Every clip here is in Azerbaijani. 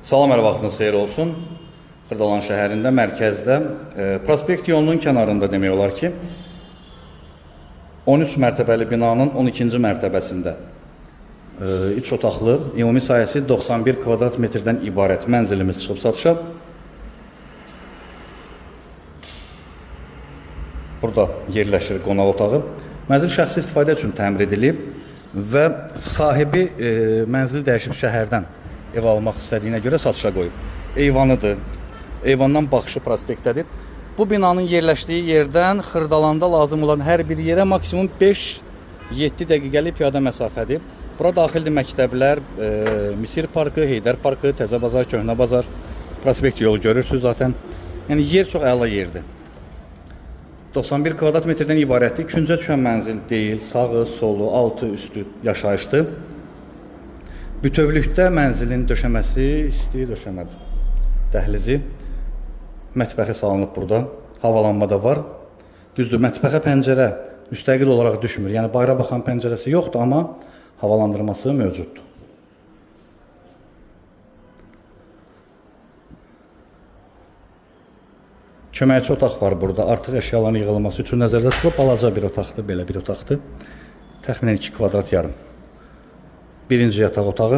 Salam, hər vaxtınız xeyir olsun. Xırdalan şəhərində, mərkəzdə, prospekt yolunun kənarında demək olar ki, 13 mərtəbəli binanın 12-ci mərtəbəsində 3 otaqlı, ümumi sayəsi 91 kvadrat metrdən ibarət mənzilimiz çıxıb satışa. Burada yerləşir qonaq otağı. Mənzil şəxsi istifadə üçün təmir edilib və sahibi mənzili dəyişib şəhərdən ev almaq istədiyinə görə satışa qoyub. Eyvanıdır. Eyvandan baxışı prospektdədir. Bu binanın yerləşdiyi yerdən Xırdalanda lazım olan hər bir yerə maksimum 5-7 dəqiqəlik piyada məsafədir. Bura daxildir məktəblər, Misir Parkı, Heydər Parkı, Təzə Bazar, Köhnə Bazar, prospekt yolu görürsünüz zaten. Yəni yer çox əla yerdir. 91 kvadrat metrdən ibarətdir. Küncə düşən mənzil deyil, sağı, solu, altı, üstü yaşayışdır. Bütövlükdə mənzilin döşəməsi isti döşəmədir. Dəhlizi, mətbəxi salınıb burada. Havalanma da var. Düzdür, mətbəxə pəncərə müstəqil olaraq düşmür. Yəni bayra baxan pəncərəsi yoxdur, amma havalandırması mövcuddur. Köməkçi otaq var burada. Artıq əşyaların yığılması üçün nəzərdə tutulub balaca bir otaqdır, belə bir otaqdır. Təxminən 2 kvadrat yarım. Birinci yataq otağı.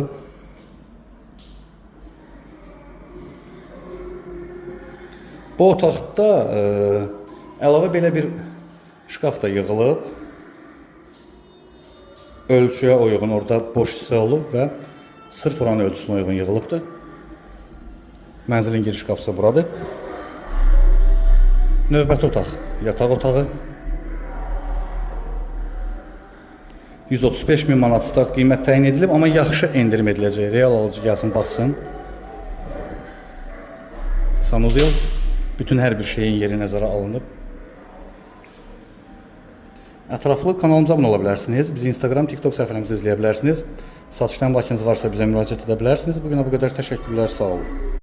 Bu otaqda əlavə belə bir şkaf da yığılıb. Ölçüyə uyğun orada boş hissə olub və sırf oranın ölçüsünə uyğun yığılıbdır. Mənzilin giriş qapısı buradır. Növbəti otaq, yataq otağı. 135.000 manat start qiymət təyin edilib, amma yaxşı endirim ediləcək. Real alıcı gəlsin, baxsın. Sanuzel. Bütün hər bir şeyin yeri nəzərə alınıb. Ətraflı kanalımıza abunə ola bilərsiniz. Bizi Instagram, TikTok səhifələrimizi izləyə bilərsiniz. Satışdan bakınız varsa bizə müraciət edə bilərsiniz. Bugünə bu qədər təşəkkürlər, sağ olun.